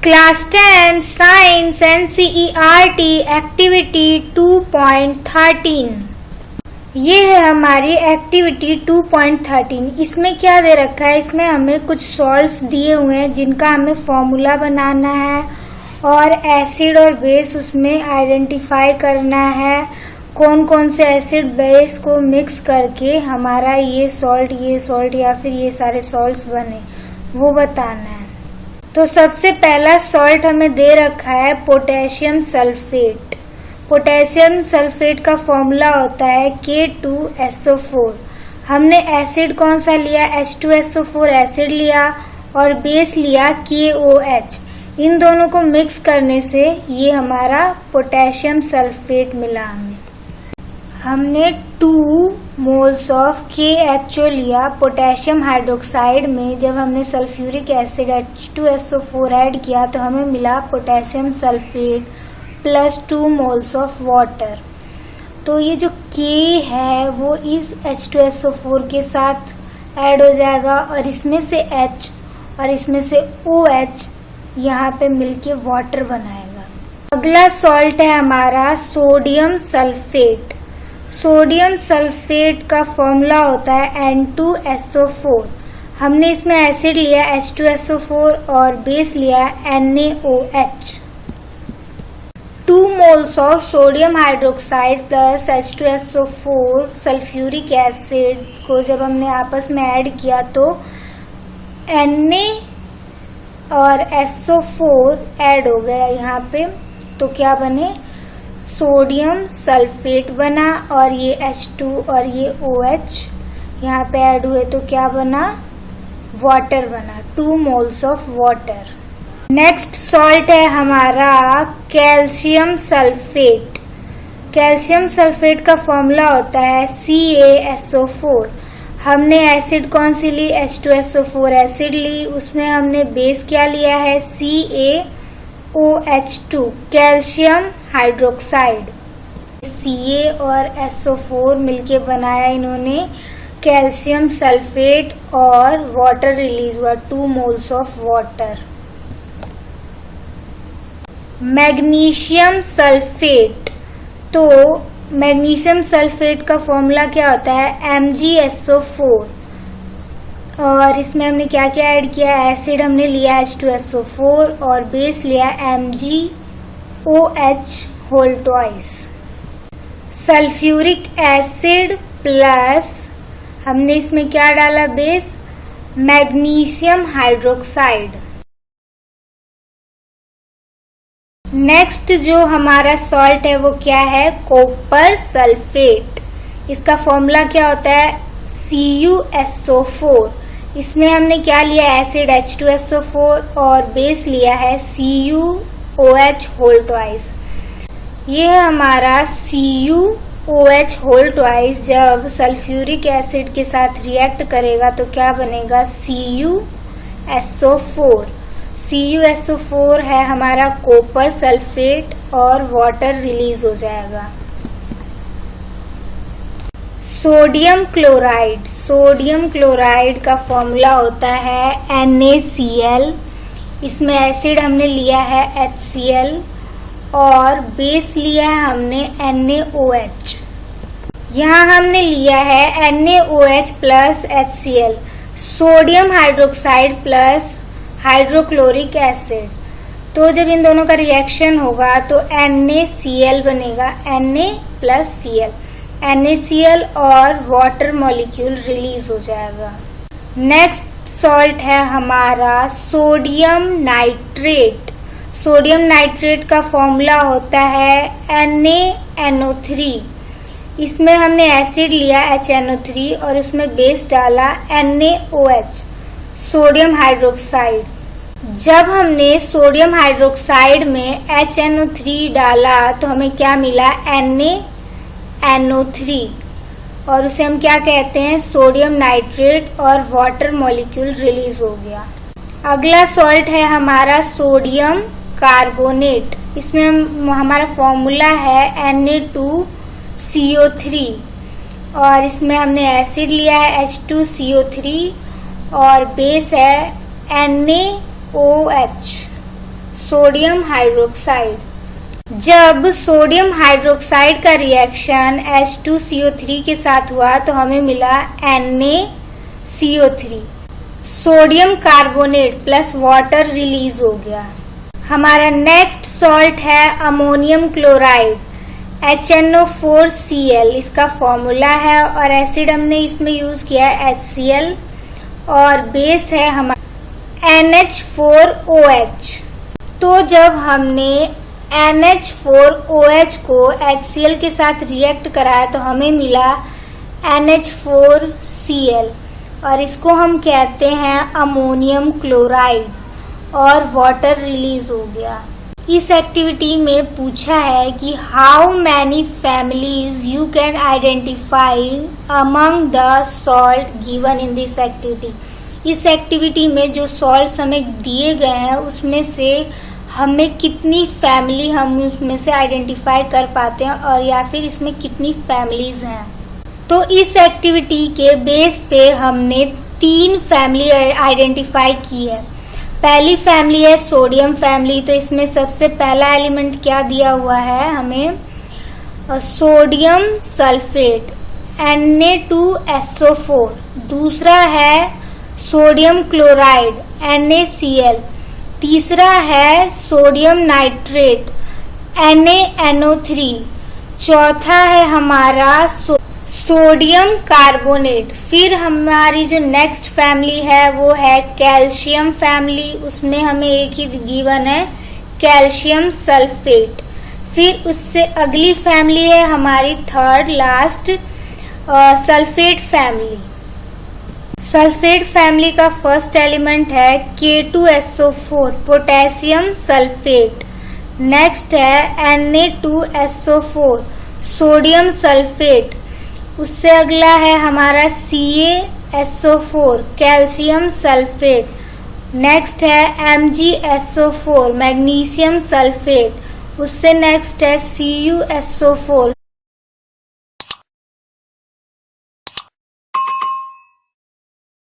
Class 10 science NCERT activity 2.13। ये है हमारी एक्टिविटी 2.13। इसमें क्या दे रखा है, इसमें हमें कुछ सॉल्ट्स दिए हुए हैं जिनका हमें फॉर्मूला बनाना है और एसिड और बेस उसमें आइडेंटिफाई करना है। कौन कौन से एसिड बेस को मिक्स करके हमारा ये सॉल्ट या फिर ये सारे सॉल्ट्स बने वो बताना है। तो सबसे पहला सॉल्ट हमें दे रखा है पोटेशियम सल्फेट। पोटेशियम सल्फेट का फॉर्मूला होता है K2SO4। हमने एसिड कौन सा लिया, H2SO4 एसिड लिया और बेस लिया KOH। इन दोनों को मिक्स करने से ये हमारा पोटेशियम सल्फेट मिला। हमने 2 मोल्स ऑफ KHO लिया। पोटेशियम हाइड्रोक्साइड में जब हमने सल्फ्यूरिक एसिड H2SO4 ऐड किया तो हमें मिला potassium sulphate plus 2 moles of water. तो ये जो K है वो इस H2SO4 के साथ ऐड हो जाएगा और इसमें से H और इसमें से OH यहाँ पे मिलके वाटर बनाएगा। अगला सॉल्ट है हमारा सोडियम सल्फेट। सोडियम सल्फेट का फॉर्मूला होता है N2SO4। हमने इसमें एसिड लिया H2SO4 और बेस लिया NaOH। 2 moles of sodium hydroxide plus H2SO4 sulphuric acid को जब हमने आपस में ऐड किया तो Na और SO4 ऐड हो गया यहाँ पे। तो क्या बने, सोडियम सल्फेट बना और ये H2 और ये OH यहाँ पे ऐड हुए तो क्या बना, वाटर बना, 2 moles of water. Next salt है हमारा कैल्शियम सल्फेट। कैल्शियम सल्फेट का फॉर्मूला होता है CaSO4। हमने एसिड कौन सी ली, H2SO4 एसिड ली, उसमें हमने बेस क्या लिया है CaOH2 कैल्शियम हाइड्रोक्साइड। Ca और SO4 मिलके बनाया इन्होंने कैल्शियम सल्फेट और वाटर रिलीज हुआ 2 moles of water. Magnesium sulphate. तो मैग्नीशियम सल्फेट का फॉर्मूला क्या होता है MgSO4 और इसमें हमने क्या क्या ऐड किया, एसिड हमने लिया H2SO4 और बेस लिया MgOH whole twice. Sulphuric acid plus हमने इसमें क्या डाला, बेस मैग्नीशियम हाइड्रोक्साइड। नेक्स्ट जो हमारा सॉल्ट है वो क्या है, कॉपर सल्फेट। इसका फॉर्मूला क्या होता है CuSO4। इसमें हमने क्या लिया, एसिड H2SO4 और बेस लिया है CuOH होल ट्वाइस। ये है हमारा CuOH होल ट्वाइस जब सल्फ्यूरिक एसिड के साथ रिएक्ट करेगा तो क्या बनेगा, CuSO4। CuSO4 है हमारा कॉपर सल्फेट और वाटर रिलीज हो जाएगा। Sodium chloride. सोडियम क्लोराइड का फॉर्मूला होता है NaCl। इसमें एसिड हमने लिया है HCl और बेस लिया है हमने NaOH। यहाँ हमने लिया है NaOH plus HCl, sodium hydroxide plus hydrochloric acid. तो जब इन दोनों का रिएक्शन होगा तो NaCl बनेगा, Na प्लस Cl। NaCl और वाटर मॉलिक्यूल रिलीज हो जाएगा। नेक्स्ट सॉल्ट है हमारा सोडियम नाइट्रेट। सोडियम नाइट्रेट का फॉर्मूला होता है NaNO3। इसमें हमने एसिड लिया HNO3 और उसमें बेस डाला NaOH सोडियम हाइड्रोक्साइड। जब हमने सोडियम हाइड्रोक्साइड में HNO3 डाला तो हमें क्या मिला, NaNO3 और उसे हम क्या कहते हैं, सोडियम नाइट्रेट और वाटर मॉलिक्यूल रिलीज हो गया। अगला सॉल्ट है हमारा सोडियम कार्बोनेट। इसमें हमारा फॉर्मूला है Na2CO3 और इसमें हमने एसिड लिया है H2CO3 और बेस है NaOH सोडियम हाइड्रोक्साइड। जब सोडियम हाइड्रोक्साइड का रिएक्शन H2CO3 के साथ हुआ तो हमें मिला NaCO3। Sodium carbonate plus water release हो गया। हमारा नेक्स्ट सॉल्ट है अमोनियम क्लोराइड HNO4Cl, इसका फॉर्मूला है, और एसिड हमने इसमें यूज किया है HCl, और बेस है हमारा NH4OH। तो जब हमने NH4OH को HCl के साथ रिएक्ट कराया तो हमें मिला NH4Cl, और इसको हम कहते हैं अमोनियम क्लोराइड, और वाटर रिलीज हो गया। इस एक्टिविटी में पूछा है कि how many families you can identify among the salt given in this activity. इस एक्टिविटी में जो सॉल्ट्स हमें दिए गए हैं उसमें से हमें कितनी फैमिली हम उसमें से आइडेंटिफाई कर पाते हैं, और या फिर इसमें कितनी फैमिलीज हैं। तो इस एक्टिविटी के बेस पे हमने 3 फैमिली आइडेंटिफाई की है। पहली फैमिली है सोडियम फैमिली, तो इसमें सबसे पहला एलिमेंट क्या दिया हुआ है हमें, सोडियम सल्फेट Na2SO4। दूसरा है सोडियम क्लोराइड NaCl। तीसरा है सोडियम नाइट्रेट NaNO3। चौथा है हमारा सोडियम कार्बोनेट। फिर हमारी जो नेक्स्ट फैमिली है वो है कैल्शियम फैमिली, उसमें हमें एक ही गिवन है कैल्शियम सल्फेट। फिर उससे अगली फैमिली है हमारी third last sulphate family. Sulphate family का फर्स्ट एलिमेंट है K2SO4 पोटेशियम सल्फेट। नेक्स्ट है Na2SO4 सोडियम सल्फेट। उससे अगला है हमारा CaSO4 कैल्शियम सल्फेट। नेक्स्ट है MgSO4 मैग्नीशियम सल्फेट। उससे नेक्स्ट है CuSO4